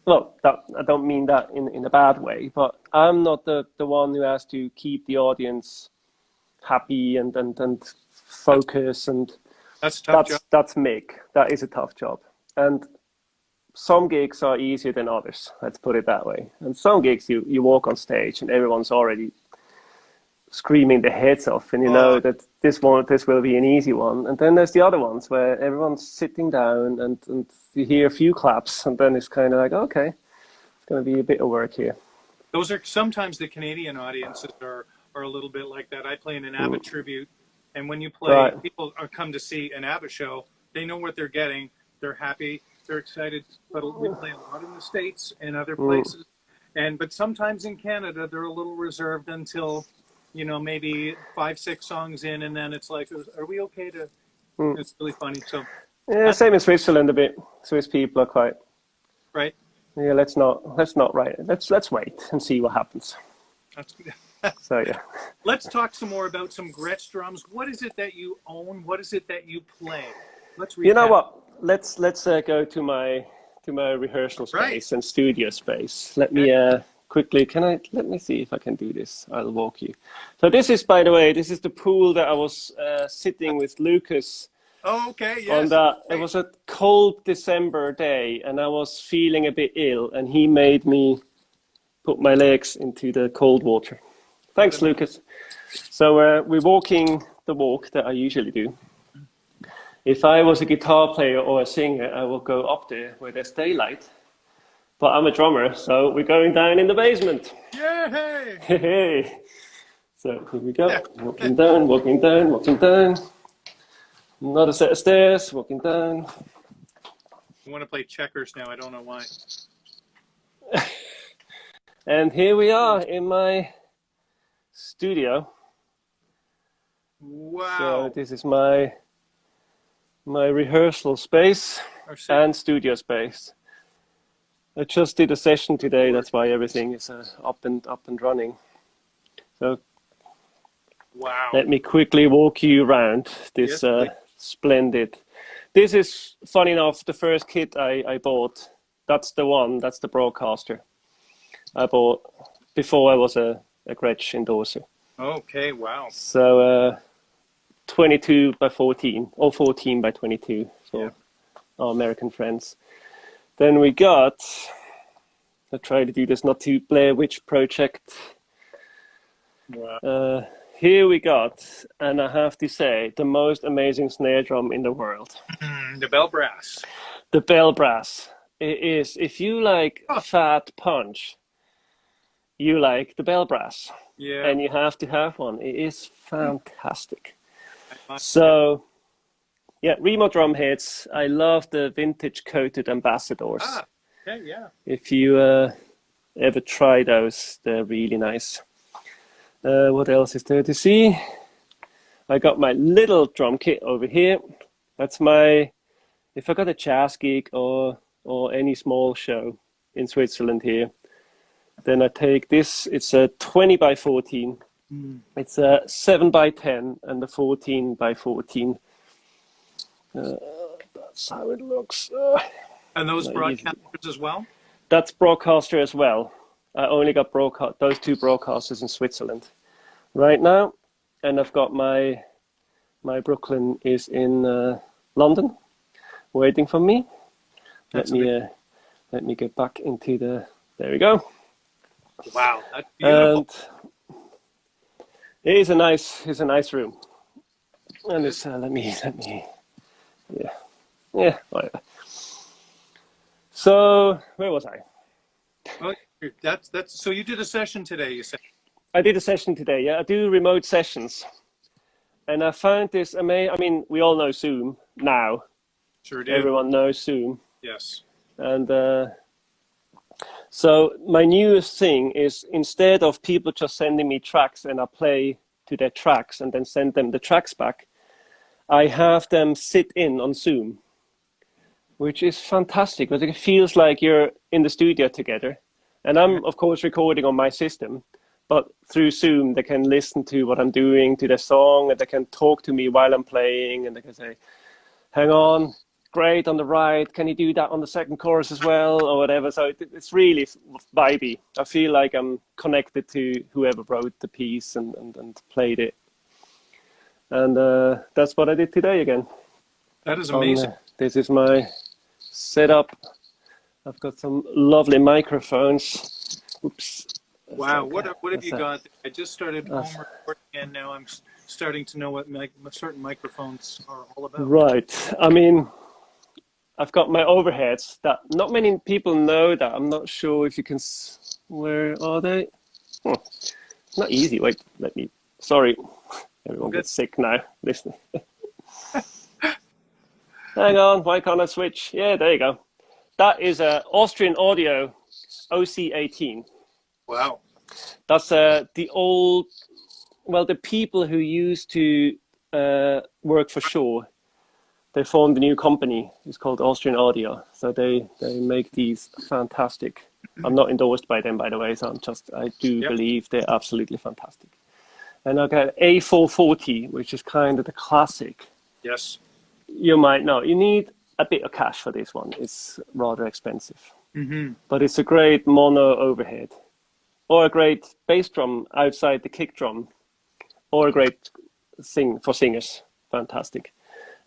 well, I don't mean that in a bad way, but I'm not the one who has to keep the audience happy and focus, and That's a tough job. that's Mick. That is a tough job, and some gigs are easier than others. Let's put it that way. And some gigs you walk on stage and everyone's already screaming their heads off, and you know that this will be an easy one. And then there's the other ones where everyone's sitting down and you hear a few claps, and then it's kind of like, okay, it's going to be a bit of work here. Those are sometimes the Canadian audiences are a little bit like that. I play in an ABBA tribute, and when you play, Right. people are come to see an ABBA show. They know what they're getting. They're happy. They're excited. But we play a lot in the States and other places, but sometimes in Canada they're a little reserved until, maybe 5-6 songs in, and then it's like, are we okay to? It's really funny. So Yeah, same in Switzerland a bit. Swiss people are quite, right. yeah, let's not write it. Let's wait and see what happens. That's good. So yeah. Let's talk some more about some Gretsch drums. What is it that you own? What is it that you play? Let's recap. You know what? Let's go to my rehearsal space Right. and studio space. Let me quickly. Let me see if I can do this. I'll walk you. So this is, by the way, this is the pool that I was sitting with Lucas Oh, okay. Yes. on that. It was a cold December day, and I was feeling a bit ill, and he made me put my legs into the cold water. Thanks, Lucas. So we're walking the walk that I usually do. If I was a guitar player or a singer, I would go up there where there's daylight. But I'm a drummer, so we're going down in the basement. Yay! Hey. So here we go. Walking down, walking down, walking down. Another set of stairs, walking down. I want to play checkers now. I don't know why. And here we are in my studio. Wow. So this is my rehearsal space and studio space. I just did a session today. That's why everything is up and running. So wow. Let me quickly walk you around this splendid. This is, funny enough, the first kit I bought. That's the one. That's the broadcaster I bought before I was a Gretsch endorser. Okay, wow. So 22 by 14 or 14 by 22 for our American friends. Then we got, I try to do this not to Blair Witch Project. Wow. Here we got, and I have to say, the most amazing snare drum in the world. The bell brass. The bell brass. It is, if you like fat punch, you like the bell brass. Yeah. And you have to have one. It is fantastic. So, yeah, Remo drum heads. I love the vintage coated ambassadors. Okay, yeah. If you ever try those, they're really nice. What else is there to see? I got my little drum kit over here. That's my, if I got a jazz gig or any small show in Switzerland here, then I take this. It's a 20 by 14. It's a 7 by 10 and a 14 by 14. That's how it looks. And those broadcasters as well? That's broadcaster as well. I only got those two broadcasters in Switzerland right now, and I've got my Brooklyn is in London, waiting for me. Let me get back into the. There we go. Wow, that's beautiful. And it's a nice room. And it's let me whatever. So where was I? Oh, that's so you did a session today, you said? I did a session today. Yeah, I do remote sessions, and I found this amazing. I mean, we all know Zoom now. Sure do. Everyone knows Zoom. Yes. And so my newest thing is, instead of people just sending me tracks and I play to their tracks and then send them the tracks back, I have them sit in on Zoom, which is fantastic because it feels like you're in the studio together. And I'm, of course, recording on my system, but through Zoom, they can listen to what I'm doing, to the song, and they can talk to me while I'm playing, and they can say, hang on, great on the right, can you do that on the second chorus as well, or whatever. So it's really vibey. I feel like I'm connected to whoever wrote the piece and played it. And that's what I did today again. That is amazing. This is my setup. I've got some lovely microphones. Oops. Wow, what have you got? I just started home recording, and now I'm starting to know what certain microphones are all about. Right. I mean, I've got my overheads that not many people know that. I'm not sure if you can. Where are they? Not easy. Wait, sorry. Everyone gets sick now. Listen. Hang on. Why can't I switch? Yeah, there you go. That is a Austrian Audio OC18. Wow. That's the old, the people who used to work for Shaw, they formed a new company. It's called Austrian Audio. So they make these fantastic. I'm not endorsed by them, by the way. So I do believe they're absolutely fantastic. And I got A440, which is kind of the classic. Yes. You might know. You need a bit of cash for this one. It's rather expensive. Mm-hmm. But it's a great mono overhead. Or a great bass drum outside the kick drum, or a great thing for singers. Fantastic.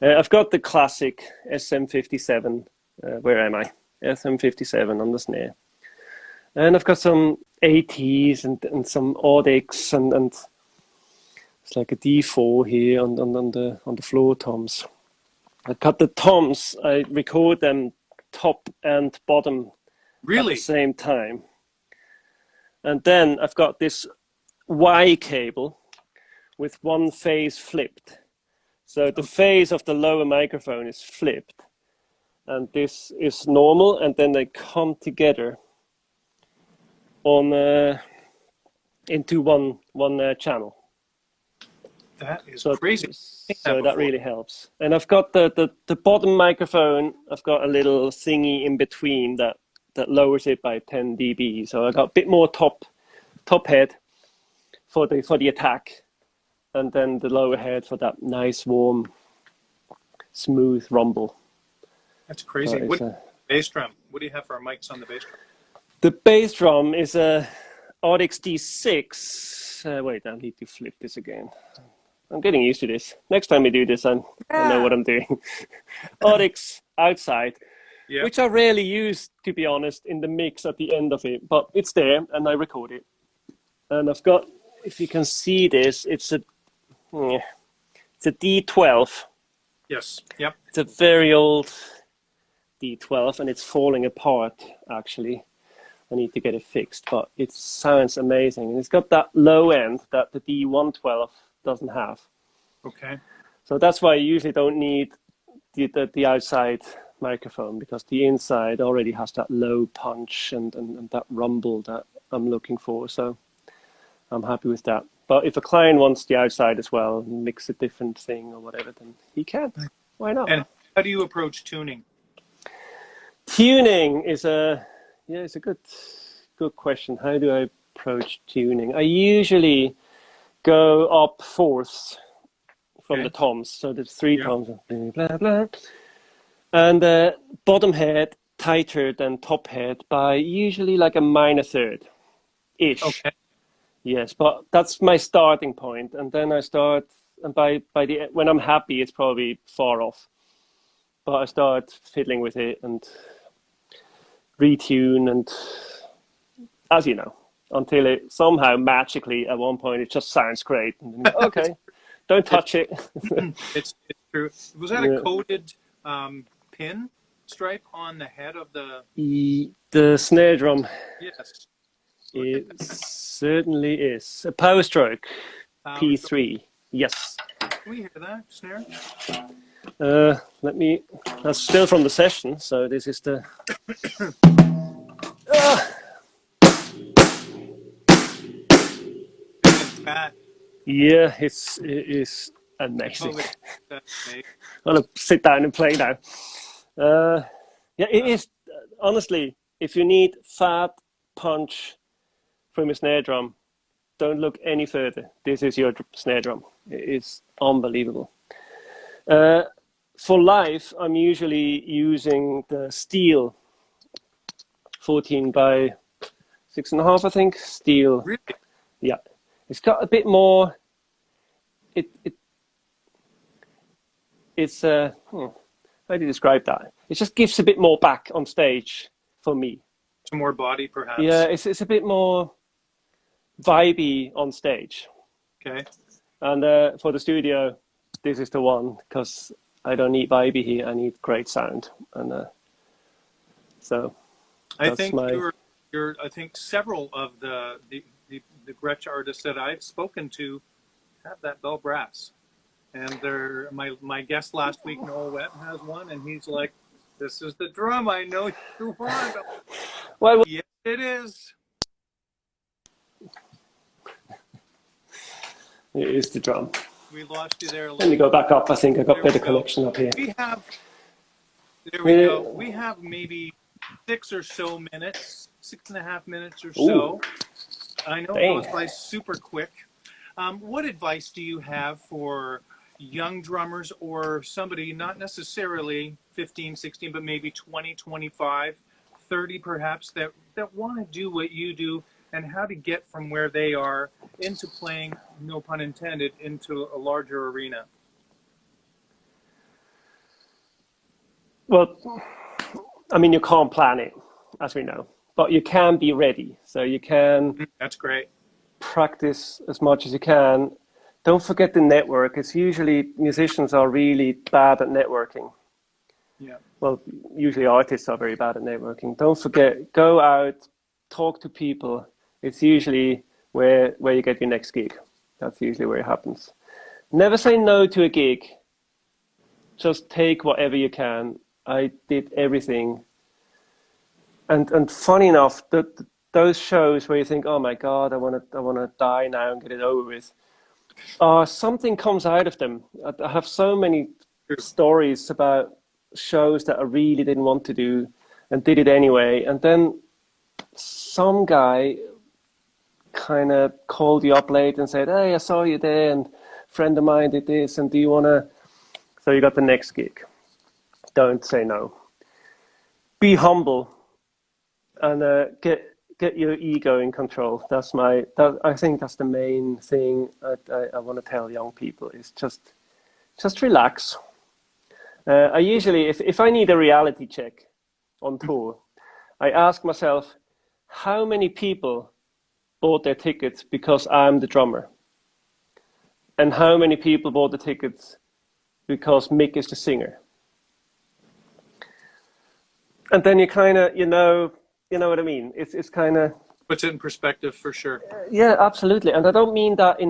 I've got the classic SM57. Where am I? SM57 on the snare. And I've got some ATs and some Audix and it's like a D4 here on the floor toms. I cut the toms. I record them top and bottom at the same time. And then I've got this Y cable with one phase flipped. So the face of the lower microphone is flipped, and this is normal, and then they come together on into one channel. That is So, crazy. so that really helps. And I've got the bottom microphone, I've got a little thingy in between that lowers it by 10 dB. So I got a bit more top head for the attack, and then the lower head for that nice, warm, smooth rumble. That's crazy. What bass drum? What do you have for our mics on the bass drum? The bass drum is a Audix D6. Wait, I need to flip this again. I'm getting used to this. Next time we do this, I know what I'm doing. Audix outside, which I rarely use, to be honest, in the mix at the end of it. But it's there, and I record it. And I've got, if you can see this, it's a D12. Yes. Yep. It's a very old D12, and it's falling apart, actually. I need to get it fixed, but it sounds amazing. And it's got that low end that the D112 doesn't have. Okay. So that's why I usually don't need the outside microphone, because the inside already has that low punch and that rumble that I'm looking for. So I'm happy with that. But if a client wants the outside as well, mix a different thing or whatever, then he can. Why not? And how do you approach tuning? Tuning is it's a good question. How do I approach tuning? I usually go up fourths from the toms. So there's three toms, blah, blah. And bottom head tighter than top head by usually like a minor third-ish. Okay. Yes, but that's my starting point. And then I start, and when I'm happy, it's probably far off. But I start fiddling with it and retune, and as you know, until it somehow magically at one point it just sounds great. And then, okay, don't touch it. It's true. Was that a coded pin stripe on the head of the snare drum? Yes. It certainly is. A Power Stroke P3. Yes. Can we hear that snare? That's still from the session, so this is the... Yeah, it is amazing. I'm going to sit down and play now. Yeah, it is, honestly, if you need fat punch from a snare drum, don't look any further. This is your snare drum. It's unbelievable. For live, I'm usually using the steel 14 by 6.5, I think. Steel. Really? Yeah. It's got a bit more. It's how do you describe that? It just gives a bit more back on stage for me. Some more body, perhaps. Yeah, it's a bit more vibey on stage. Okay. And for the studio, this is the one, because I don't need vibey here. I need great sound, and so. I think I think several of the Gretsch artists that I've spoken to have that bell brass, and my guest last week, Noel Webb, has one, and he's like, "This is the drum I know you want." Well, yes, it is. It is the drum. We lost you there. Let me go back up. I think I got better connection up here. There we go. We have maybe 6 or so minutes, 6.5 minutes or so. I know it goes by super quick. What advice do you have for young drummers, or somebody not necessarily 15, 16, but maybe 20, 25, 30 perhaps, that want to do what you do, and how to get from where they are into playing, no pun intended, into a larger arena? Well, I mean, you can't plan it, as we know, but you can be ready. So you can... That's great. Practice as much as you can. Don't forget the network. It's usually musicians are really bad at networking. Yeah. Well, usually artists are very bad at networking. Don't forget, go out, talk to people. It's usually where you get your next gig. That's usually where it happens. Never say no to a gig just take whatever you can. I did everything. And funny enough, those shows where you think, oh my God, I wanna die now and get it over with, something comes out of them. I have so many stories about shows that I really didn't want to do and did it anyway. And then some guy kind of called you up late and said, hey, I saw you there and a friend of mine did this and do you want to... So you got the next gig. Don't say no. Be humble and get your ego in control. I think that's the main thing I want to tell young people is just relax. I usually, if I need a reality check on tour, I ask myself, how many people bought their tickets because I'm the drummer? And how many people bought the tickets because Mick is the singer? And then you kind of, you know what I mean? It's kind of... Puts it in perspective for sure. Yeah, absolutely. And I don't mean that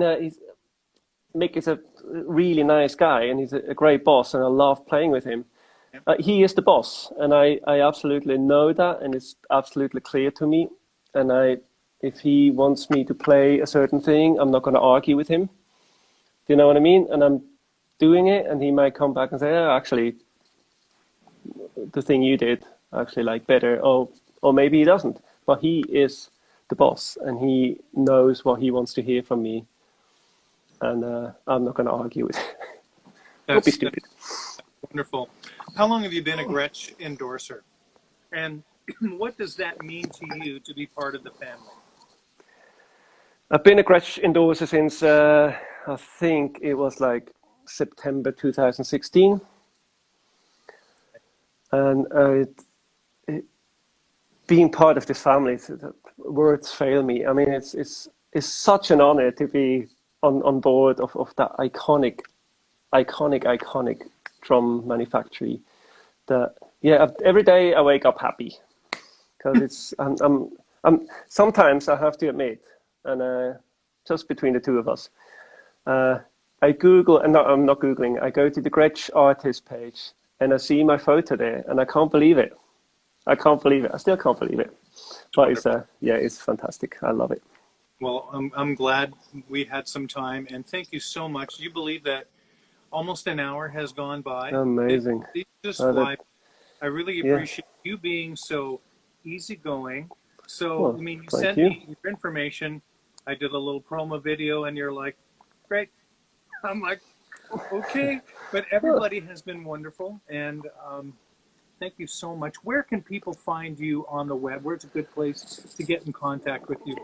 Mick is a really nice guy and he's a great boss and I love playing with him. Yeah. He is the boss and I absolutely know that and it's absolutely clear to me. And if he wants me to play a certain thing, I'm not going to argue with him. Do you know what I mean? And I'm doing it and he might come back and say, oh, actually, the thing you did, I actually like better. Or maybe he doesn't. But he is the boss and he knows what he wants to hear from me. And I'm not going to argue with it. Don't be stupid. Wonderful. How long have you been a Gretsch endorser? And what does that mean to you to be part of the family? I've been a Gretsch endorser since, I think it was like September 2016. And being part of this family, words fail me. I mean, it's such an honor to be on board of that iconic drum manufacturer. That, yeah, every day I wake up happy because it's I'm sometimes I have to admit, and just between the two of us, I Google, and no, I'm not Googling. I go to the Gretsch artist page and I see my photo there, and I can't believe it. I can't believe it. I still can't believe it. But it's it's fantastic. I love it. Well, I'm glad we had some time, and thank you so much. You believe that almost an hour has gone by. Amazing. It just fly. I really appreciate you being so easygoing. So, well, I mean, you sent me your information. I did a little promo video, and you're like, great. I'm like, okay. But everybody has been wonderful, and thank you so much. Where can people find you on the web? Where's a good place to get in contact with you?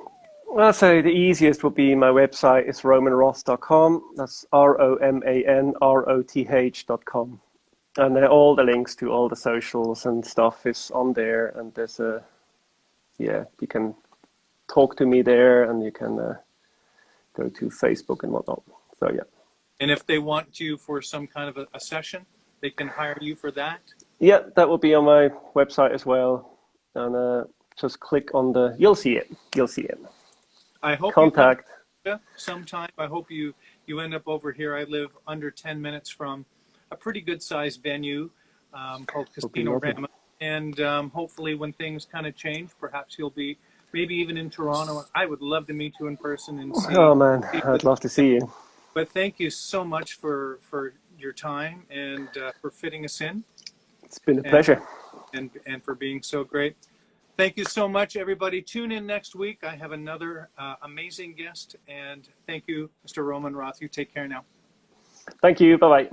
Well, so the easiest would be my website is romanroth.com. That's ROMANROTH.com. And all the links to all the socials and stuff is on there. And there's you can talk to me there and you can go to Facebook and whatnot. So, yeah. And if they want you for some kind of a session, they can hire you for that? Yeah, that will be on my website as well. And just click on you'll see it. You'll see it. I hope contact sometime. I hope you end up over here. I live under 10 minutes from a pretty good sized venue called Casino Rama, and hopefully when things kind of change, perhaps you'll be maybe even in Toronto. I would love to meet you in person and see. Oh man, I'd love to see you. But thank you so much for your time and for fitting us in. It's been a pleasure. And for being so great. Thank you so much, everybody. Tune in next week. I have another amazing guest. And thank you, Mr. Roman Roth. You take care now. Thank you. Bye-bye.